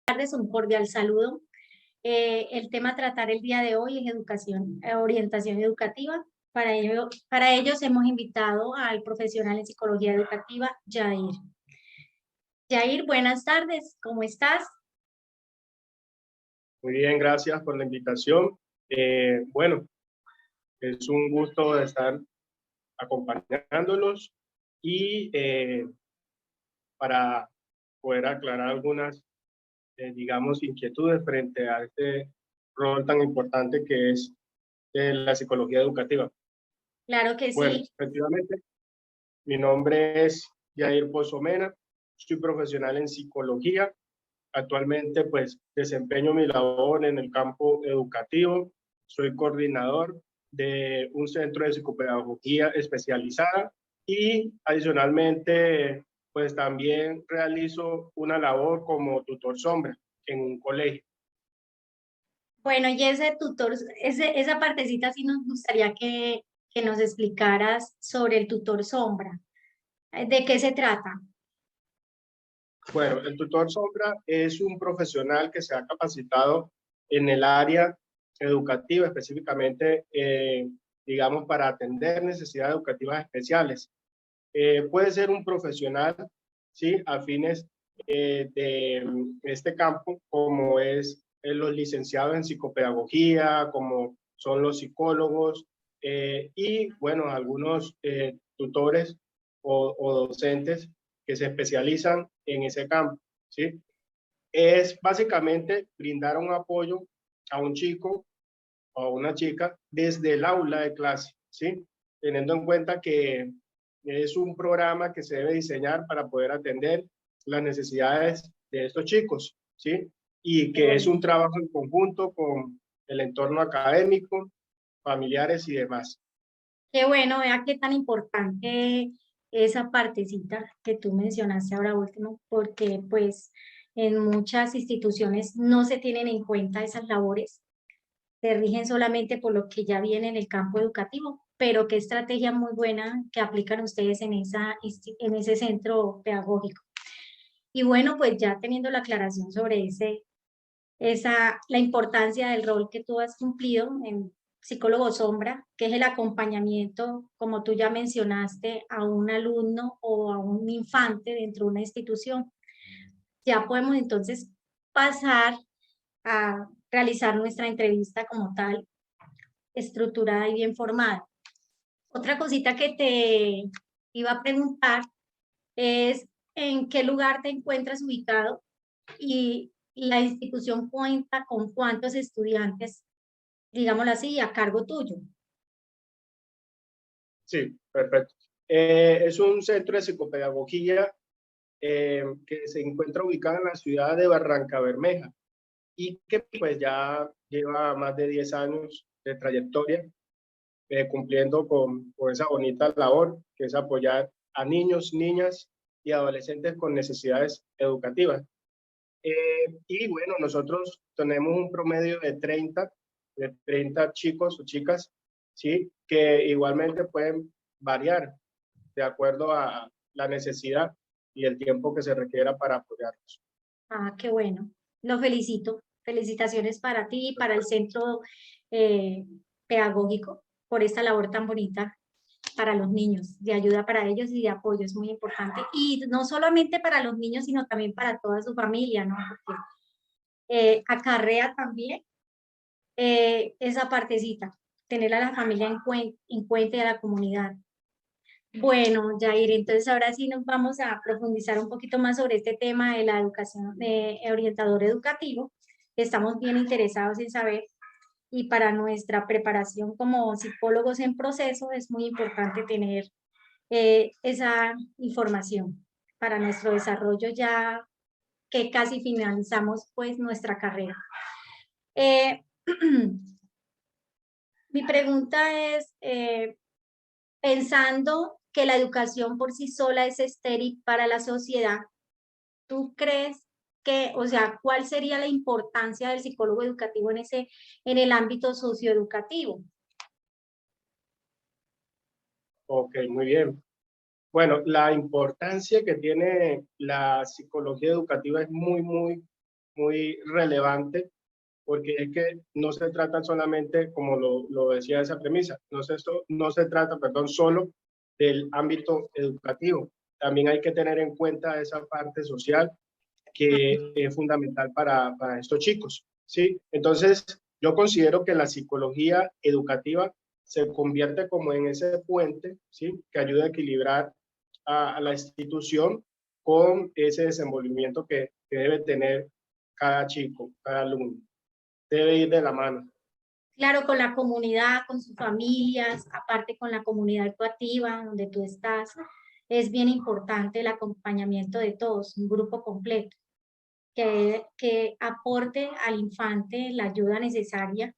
Tardes, un cordial saludo. El tema a tratar el día de hoy es educación, orientación educativa. Para ellos hemos invitado al profesional en psicología educativa, Jair. Jair, buenas tardes, ¿cómo estás? Muy bien, gracias por la invitación. Bueno, es un gusto estar acompañándolos y para poder aclarar algunas, digamos, inquietudes frente a este rol tan importante que es la psicología educativa. Claro que Bueno, sí. efectivamente, mi nombre es Jair Pozomena, soy profesional en psicología. Actualmente, pues, desempeño mi labor en el campo educativo. Soy coordinador de un centro de psicopedagogía especializada y adicionalmente, pues, también realizo una labor como tutor sombra en un colegio. Bueno, y ese tutor, esa partecita sí nos gustaría que nos explicaras sobre el tutor sombra. ¿De qué se trata? Bueno, el tutor sombra es un profesional que se ha capacitado en el área educativa, específicamente, digamos, para atender necesidades educativas especiales. Puede ser un profesional, ¿sí?, afines de este campo, como es los licenciados en psicopedagogía, como son los psicólogos, y, bueno, algunos tutores o docentes que se especializan en ese campo, ¿sí? Es básicamente brindar un apoyo a un chico o a una chica desde el aula de clase, ¿sí? Teniendo en cuenta que es un programa que se debe diseñar para poder atender las necesidades de estos chicos, ¿sí? Y Qué que es bueno. un trabajo en conjunto con el entorno académico, familiares y demás. Qué bueno, vea qué tan importante esa partecita que tú mencionaste ahora último, porque pues en muchas instituciones no se tienen en cuenta esas labores, se rigen solamente por lo que ya viene en el campo educativo, pero qué estrategia muy buena que aplican ustedes en en ese centro pedagógico. Y bueno, pues ya teniendo la aclaración sobre la importancia del rol que tú has cumplido en psicólogo sombra, que es el acompañamiento, como tú ya mencionaste, a un alumno o a un infante dentro de una institución. Ya podemos entonces pasar a realizar nuestra entrevista como tal, estructurada y bien formada. Otra cosita que te iba a preguntar es en qué lugar te encuentras ubicado y la institución cuenta con cuántos estudiantes, digámoslo así, a cargo tuyo. Sí, perfecto. Es un centro de psicopedagogía que se encuentra ubicado en la ciudad de Barranca Bermeja y que pues ya lleva más de 10 años de trayectoria, cumpliendo con esa bonita labor que es apoyar a niños, niñas y adolescentes con necesidades educativas. Y bueno, nosotros tenemos un promedio de 30 chicos o chicas, ¿sí?, que igualmente pueden variar de acuerdo a la necesidad y el tiempo que se requiera para apoyarlos. Ah, qué bueno. Lo felicito. Felicitaciones para ti y para el centro eh, pedagógico por esta labor tan bonita para los niños, de ayuda para ellos y de apoyo, es muy importante. Y no solamente para los niños, sino también para toda su familia, ¿no? Porque acarrea también esa partecita, tener a la familia en cuenta y a la comunidad. Bueno, Jair, entonces ahora sí nos vamos a profundizar un poquito más sobre este tema de la educación de orientador educativo. Estamos bien interesados en saber y para nuestra preparación como psicólogos en proceso es muy importante tener esa información para nuestro desarrollo ya que casi finalizamos pues nuestra carrera. Eh, Mi pregunta es, pensando que la educación por sí sola es estéril para la sociedad, ¿tú crees que, o sea, cuál sería la importancia del psicólogo educativo en el ámbito socioeducativo? Ok, muy bien. Bueno, la importancia que tiene la psicología educativa es muy, muy, muy relevante, porque es que no se trata solamente, como lo decía esa premisa, no se trata, perdón, solo del ámbito educativo. También hay que tener en cuenta esa parte social que es fundamental para estos chicos, ¿sí? Entonces, yo considero que la psicología educativa se convierte como en ese puente, ¿sí? Que ayuda a equilibrar a la institución con ese desenvolvimiento que debe tener cada chico, cada alumno. Debe ir de la mano. Claro, con la comunidad, con sus familias, aparte con la comunidad educativa donde tú estás, es bien importante el acompañamiento de todos, un grupo completo, que aporte al infante la ayuda necesaria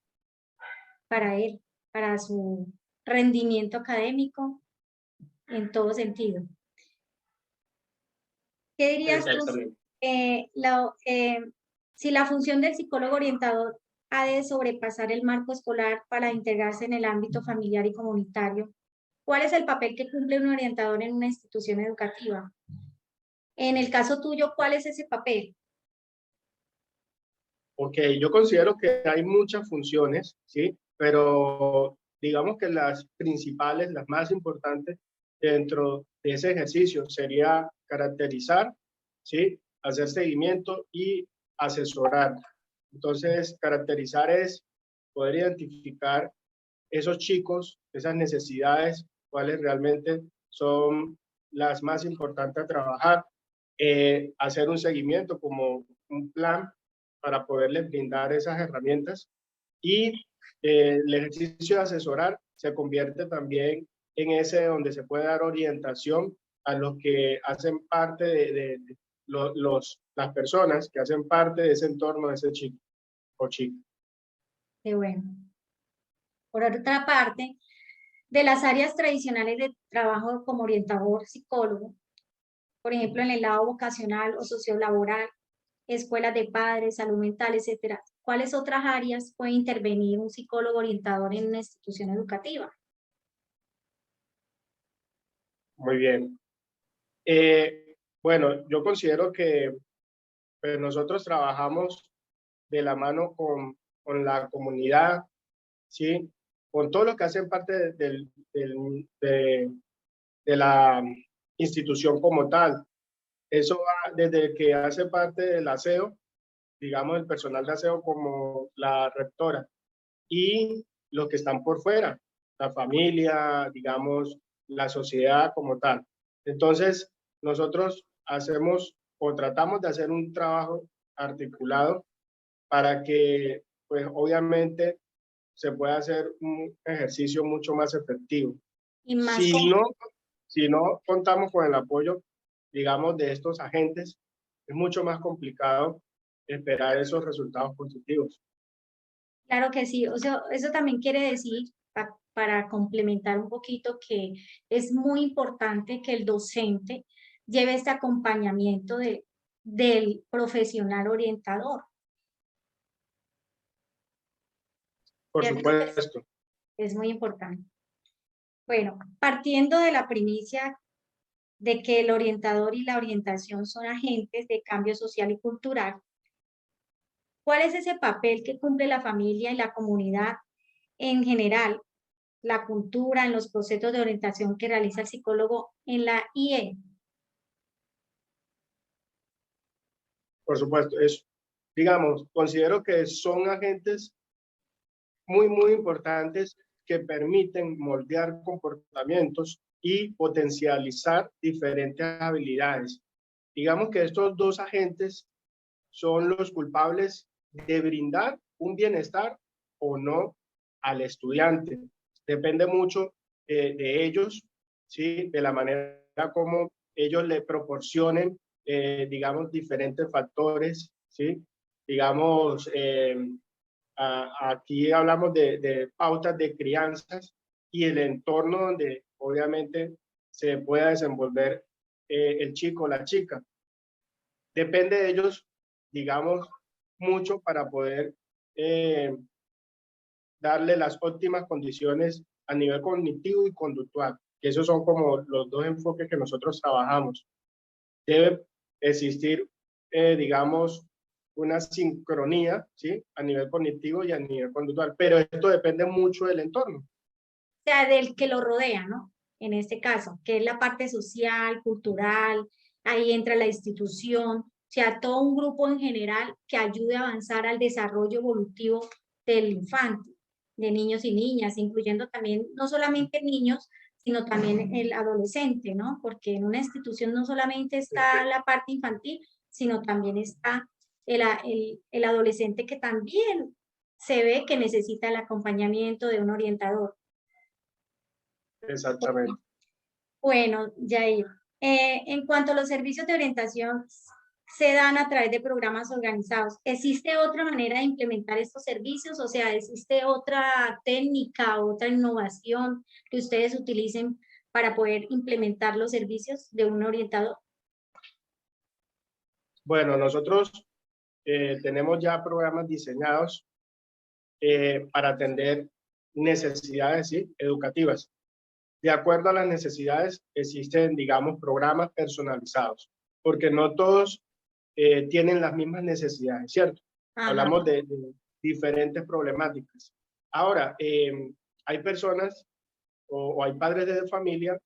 para él, para su rendimiento académico en todo sentido. ¿Qué dirías tú Exactamente. si la función del psicólogo orientador ha de sobrepasar el marco escolar para integrarse en el ámbito familiar y comunitario? ¿Cuál es el papel que cumple un orientador en una institución educativa? En el caso tuyo, ¿cuál es ese papel? Ok, yo considero que hay muchas funciones, ¿sí? Pero digamos que las principales, las más importantes dentro de ese ejercicio sería caracterizar, ¿sí? Hacer seguimiento y asesorar. Entonces, caracterizar es poder identificar esos chicos, esas necesidades, cuáles realmente son las más importantes a trabajar, hacer un seguimiento como un plan para poderles brindar esas herramientas y el ejercicio de asesorar se convierte también en ese donde se puede dar orientación a los que hacen parte de las personas que hacen parte de ese entorno de ese chico o chica. Qué bueno. Por otra parte, de las áreas tradicionales de trabajo como orientador, psicólogo, por ejemplo, en el lado vocacional o sociolaboral, escuelas de padres, salud mental, etcétera. ¿Cuáles otras áreas puede intervenir un psicólogo orientador en una institución educativa? Muy bien. Bueno, yo considero que pues, nosotros trabajamos de la mano con la comunidad, ¿sí? Con todos los que hacen parte de la institución como tal. Eso va desde que hace parte del aseo, digamos, el personal de aseo como la rectora, y los que están por fuera, la familia, digamos, la sociedad como tal. Entonces, nosotros hacemos o tratamos de hacer un trabajo articulado para que, pues obviamente, se pueda hacer un ejercicio mucho más efectivo. Y más Si no, si no contamos con el apoyo, digamos, de estos agentes, es mucho más complicado esperar esos resultados positivos. claro que sí, o sea, eso también quiere decir, para complementar un poquito, que es muy importante que el docente lleve este acompañamiento del profesional orientador, Por ¿cierto? supuesto. Es muy importante. Bueno, partiendo de la primicia de que el orientador y la orientación son agentes de cambio social y cultural, ¿cuál es ese papel que cumple la familia y la comunidad en general, la cultura, en los procesos de orientación que realiza el psicólogo en la IE? Por supuesto, es, digamos, considero que son agentes muy importantes que permiten moldear comportamientos y potencializar diferentes habilidades. Digamos que estos dos agentes son los culpables de brindar un bienestar o no al estudiante. Depende mucho de ellos, ¿sí? De la manera como ellos le proporcionen, digamos, diferentes factores, ¿sí? Digamos, aquí hablamos de pautas de crianzas y el entorno donde obviamente se pueda desenvolver el chico o la chica. Depende de ellos, digamos, mucho para poder eh, darle las óptimas condiciones a nivel cognitivo y conductual, que esos son como los dos enfoques que nosotros trabajamos. Debe existir, digamos, una sincronía, ¿sí? A nivel cognitivo y a nivel conductual, pero esto depende mucho del entorno. O sea, del que lo rodea, ¿no? En este caso, que es la parte social, cultural, ahí entra la institución, o sea, todo un grupo en general que ayude a avanzar al desarrollo evolutivo del infante, de niños y niñas, incluyendo también no solamente niños, sino también el adolescente, ¿no? Porque en una institución no solamente está la parte infantil, sino también está el adolescente que también se ve que necesita el acompañamiento de un orientador. Exactamente. Bueno, Jair, en cuanto a los servicios de orientación se dan a través de programas organizados, ¿existe otra manera de implementar estos servicios? O sea, ¿existe otra técnica, otra innovación que ustedes utilicen para poder implementar los servicios de un orientador? Bueno, nosotros tenemos ya programas diseñados para atender necesidades, ¿sí? Educativas. De acuerdo a las necesidades, existen, digamos, programas personalizados, porque no todos tienen las mismas necesidades, ¿cierto? Ajá. Hablamos de diferentes problemáticas. Ahora, hay personas o hay padres de familia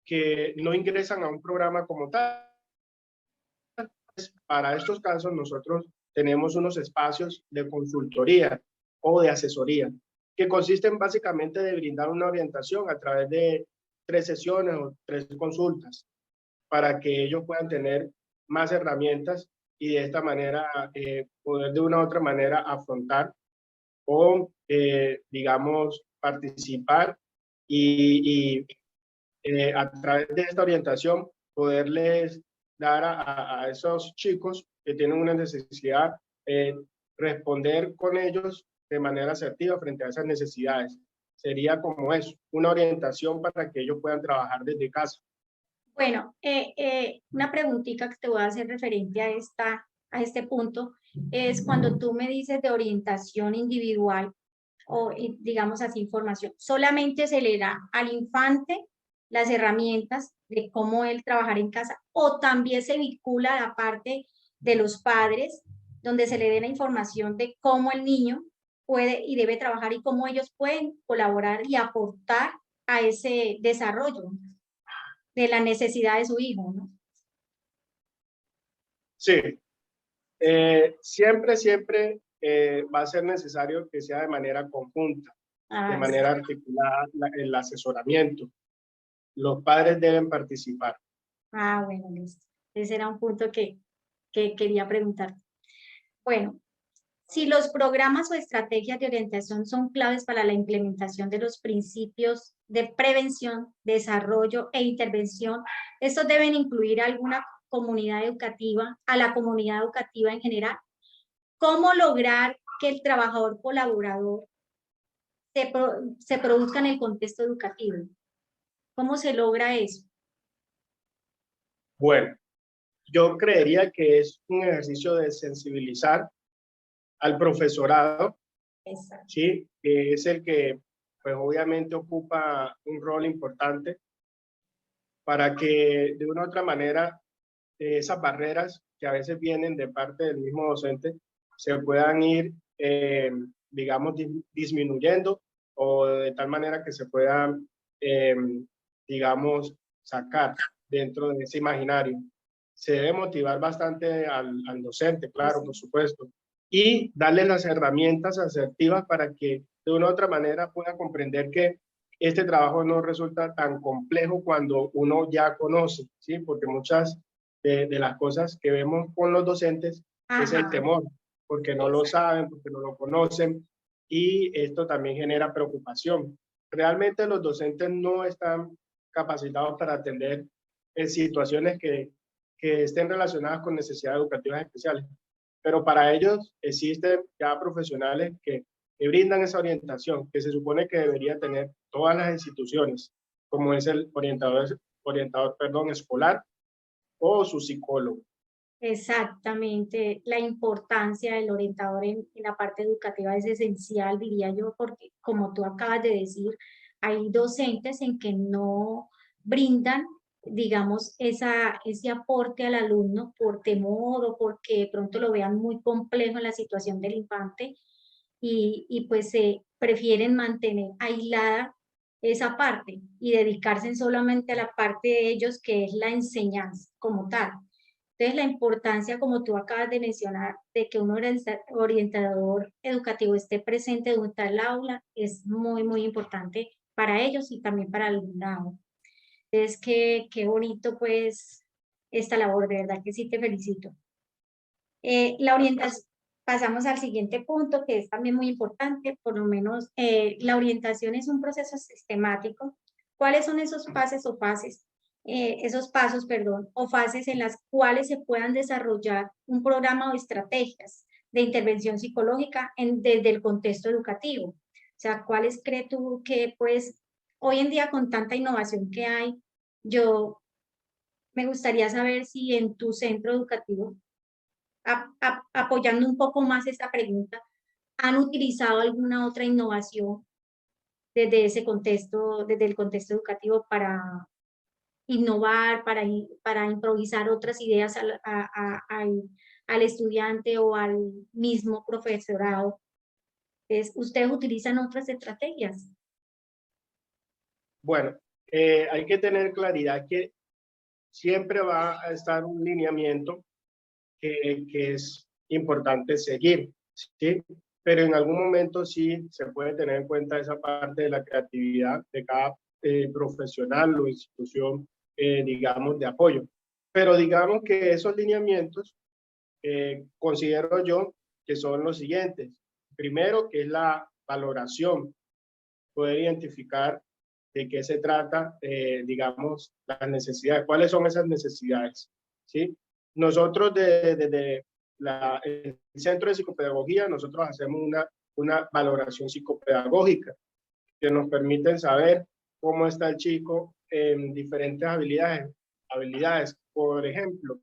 que no ingresan a un programa como tal. Para estos casos, nosotros tenemos unos espacios de consultoría o de asesoría que consisten básicamente de brindar una orientación a través de 3 sesiones o 3 consultas para que ellos puedan tener más herramientas y de esta manera poder de una u otra manera afrontar o, digamos, participar y a través de esta orientación poderles dar a esos chicos que tienen una necesidad, responder con ellos de manera asertiva frente a esas necesidades. Sería como eso, una orientación para que ellos puedan trabajar desde casa. Bueno, una preguntita que te voy a hacer referente a este punto es cuando tú me dices de orientación individual o digamos así información, solamente se le da al infante las herramientas de cómo él trabajar en casa o también se vincula a la parte de los padres donde se le dé la información de cómo el niño puede y debe trabajar y cómo ellos pueden colaborar y aportar a ese desarrollo de la necesidad de su hijo, ¿no? Sí, siempre va a ser necesario que sea de manera conjunta, de Ah, sí. manera articulada el asesoramiento. Los padres deben participar. Ah, bueno, listo. Ese era un punto que quería preguntar. Bueno, si los programas o estrategias de orientación son claves para la implementación de los principios de prevención, desarrollo e intervención, estos deben incluir alguna comunidad educativa, a la comunidad educativa en general. ¿Cómo lograr que el trabajador colaborador se produzca en el contexto educativo? ¿Cómo se logra eso? Bueno, yo creería que es un ejercicio de sensibilizar al profesorado, Exacto. ¿sí? Que es el que, pues obviamente ocupa un rol importante para que de una u otra manera esas barreras que a veces vienen de parte del mismo docente se puedan ir, digamos, disminuyendo o de tal manera que se puedan, digamos, sacar dentro de ese imaginario. Se debe motivar bastante al docente, claro, por supuesto, y darle las herramientas asertivas para que de una u otra manera pueda comprender que este trabajo no resulta tan complejo cuando uno ya conoce, ¿sí? Porque muchas de las cosas que vemos con los docentes es el Ajá, temor, porque no lo saben, porque no lo conocen, y esto también genera preocupación. Realmente los docentes no están capacitados para atender en situaciones que estén relacionadas con necesidades educativas especiales, pero para ellos existen ya profesionales que brindan esa orientación que se supone que debería tener todas las instituciones, como es el orientador escolar o su psicólogo. exactamente. La importancia del orientador en la parte educativa es esencial, diría yo, porque como tú acabas de decir, hay docentes en que no brindan digamos, ese aporte al alumno por temor o porque de pronto lo vean muy complejo en la situación del infante y pues se prefieren mantener aislada esa parte y dedicarse solamente a la parte de ellos que es la enseñanza como tal. Entonces, la importancia, como tú acabas de mencionar, de que un orientador educativo esté presente durante el aula es muy, muy importante para ellos y también para el alumnado. Entonces, qué bonito pues esta labor, de verdad que sí te felicito. La orientación, pasamos al siguiente punto que es también muy importante, por lo menos la orientación es un proceso sistemático. ¿Cuáles son esos pasos o fases? Esos pasos, perdón, o fases en las cuales se puedan desarrollar un programa o estrategias de intervención psicológica desde el contexto educativo. O sea, ¿cuáles crees tú que pues hoy en día con tanta innovación que hay, yo me gustaría saber si en tu centro educativo apoyando un poco más esta pregunta, ¿han utilizado alguna otra innovación desde ese contexto, desde el contexto educativo para innovar, para improvisar otras ideas al estudiante o al mismo profesorado? ¿Ustedes utilizan otras estrategias? Bueno, hay que tener claridad que siempre va a estar un lineamiento que es importante seguir, ¿sí? Pero en algún momento sí se puede tener en cuenta esa parte de la creatividad de cada profesional o institución, digamos, de apoyo. Pero digamos que esos lineamientos considero yo que son los siguientes. Primero, que es la valoración, poder identificar de qué se trata, digamos, las necesidades, cuáles son esas necesidades, ¿sí? Nosotros desde el Centro de Psicopedagogía, nosotros hacemos una valoración psicopedagógica que nos permite saber cómo está el chico en diferentes habilidades. Por ejemplo,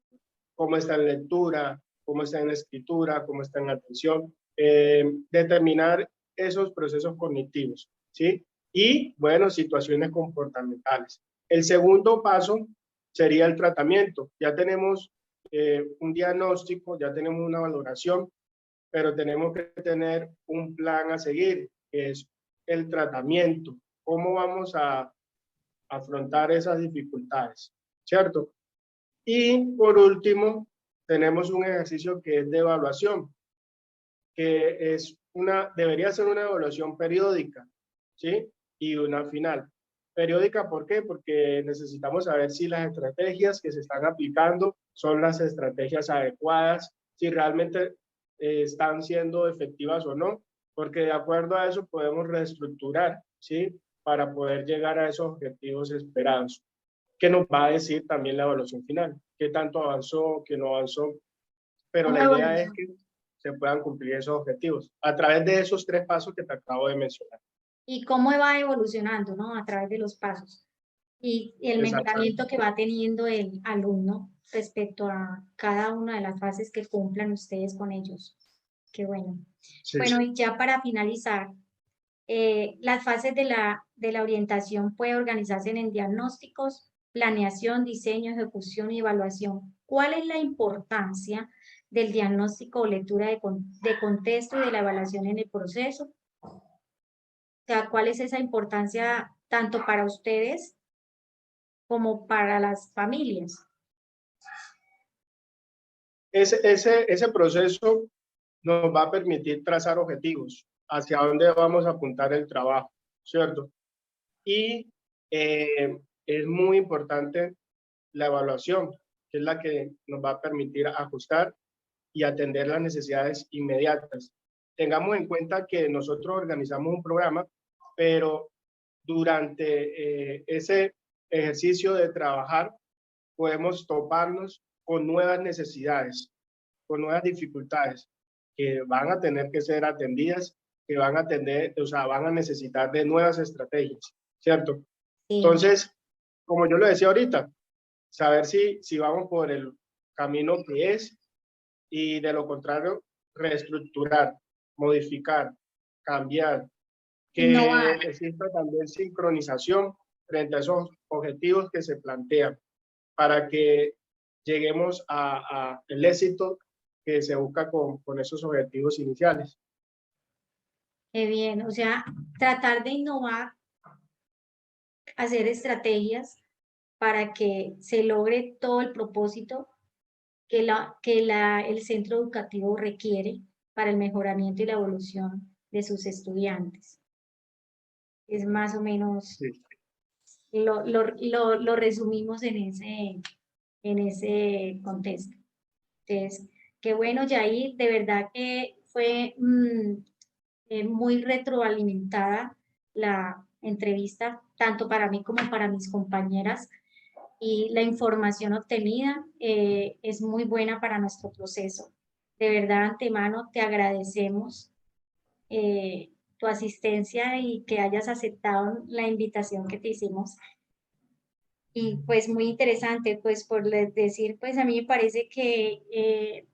cómo está en lectura, cómo está en escritura, cómo está en atención, determinar esos procesos cognitivos, ¿sí? Y, bueno, situaciones comportamentales. El segundo paso sería el tratamiento. Ya tenemos un diagnóstico, ya tenemos una valoración, pero tenemos que tener un plan a seguir, que es el tratamiento. ¿Cómo vamos a afrontar esas dificultades? ¿Cierto? Y por último, tenemos un ejercicio que es de evaluación, que debería ser una evaluación periódica, ¿sí? Y una final. Periódica, ¿por qué? Porque necesitamos saber si las estrategias que se están aplicando son las estrategias adecuadas, si realmente están siendo efectivas o no, porque de acuerdo a eso podemos reestructurar, ¿sí? Para poder llegar a esos objetivos esperados. ¿Qué nos va a decir también la evaluación final? ¿Qué tanto avanzó, qué no avanzó? Pero ¿Cómo la idea es evoluciona? que se puedan cumplir esos objetivos a través de esos tres pasos que te acabo de mencionar. Y cómo va evolucionando, ¿no? A través de los pasos. Y el mejoramiento Exactamente. que va teniendo el alumno respecto a cada una de las fases que cumplan ustedes con ellos. Qué bueno. Sí, Bueno, sí. y ya para finalizar, las fases de la orientación puede organizarse en diagnósticos, planeación, diseño, ejecución y evaluación. ¿Cuál es la importancia del diagnóstico o lectura de contexto y de la evaluación en el proceso? O sea, ¿cuál es esa importancia tanto para ustedes como para las familias? Ese proceso nos va a permitir trazar objetivos, hacia dónde vamos a apuntar el trabajo, ¿cierto? Y es muy importante la evaluación, que es la que nos va a permitir ajustar y atender las necesidades inmediatas. Tengamos en cuenta que nosotros organizamos un programa, pero durante ese ejercicio de trabajar podemos toparnos con nuevas necesidades, con nuevas dificultades que van a tener que ser atendidas, que van a atender, o sea, van a necesitar de nuevas estrategias, ¿cierto? Sí. Entonces, como yo lo decía ahorita, saber si vamos por el camino que es y de lo contrario, reestructurar, modificar, cambiar, que Innovar. exista también sincronización frente a esos objetivos que se plantean. para que lleguemos a el éxito que se busca con esos objetivos iniciales. Qué bien, o sea, tratar de innovar, hacer estrategias para que se logre todo el propósito que el centro educativo requiere para el mejoramiento y la evolución de sus estudiantes. Es más o menos, Sí. lo resumimos en ese contexto. Entonces, qué bueno, Yair, de verdad que fue muy retroalimentada la entrevista, tanto para mí como para mis compañeras, y la información obtenida es muy buena para nuestro proceso. De verdad, antemano, te agradecemos tu asistencia y que hayas aceptado la invitación que te hicimos. Y pues muy interesante, pues por decir, pues a mí me parece que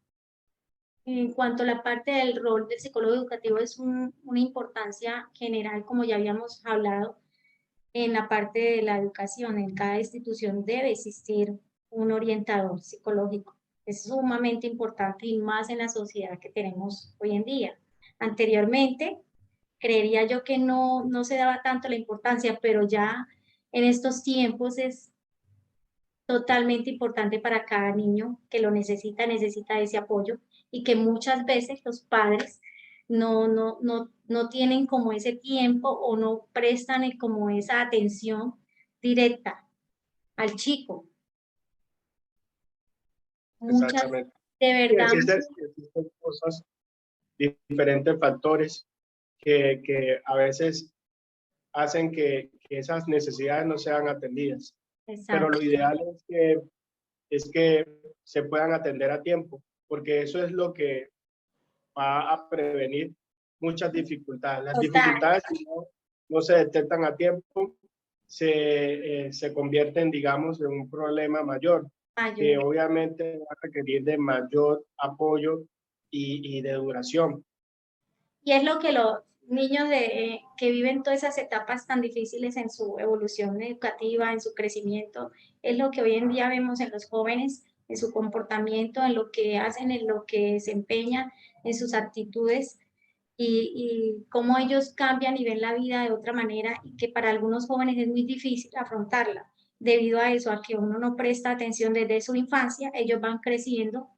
en cuanto a la parte del rol del psicólogo educativo es una importancia general, como ya habíamos hablado, en la parte de la educación. En cada institución debe existir un orientador psicológico. Es sumamente importante y más en la sociedad que tenemos hoy en día. Anteriormente, creería yo que no se daba tanto la importancia, pero ya en estos tiempos es totalmente importante para cada niño que lo necesita ese apoyo y que muchas veces los padres no tienen como ese tiempo o no prestan como esa atención directa al chico. Muchas, Exactamente. de Y verdad, existen cosas, diferentes factores que a veces hacen que esas necesidades no sean atendidas. Pero exacto, lo ideal es que se puedan atender a tiempo, porque eso es lo que va a prevenir muchas dificultades. Las total, dificultades, si no se detectan a tiempo, se convierten, digamos, en un problema mayor, que mayor. obviamente va a requerir de mayor apoyo y de duración. Y es lo que los niños que viven todas esas etapas tan difíciles en su evolución educativa, en su crecimiento, es lo que hoy en día vemos en los jóvenes, en su comportamiento, en lo que hacen, en lo que desempeñan, en sus actitudes y cómo ellos cambian y ven la vida de otra manera y que para algunos jóvenes es muy difícil afrontarla. Debido a eso, a que uno no presta atención desde su infancia, ellos van creciendo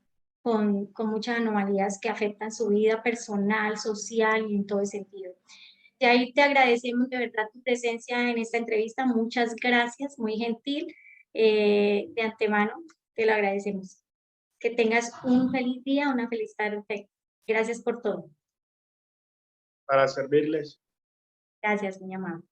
con muchas anomalías que afectan su vida personal, social y en todo sentido. De ahí te agradecemos de verdad tu presencia en esta entrevista. Muchas gracias, muy gentil. De antemano, te lo agradecemos. Que tengas un feliz día, una feliz tarde. Gracias por todo. Para servirles. Gracias, mi amado.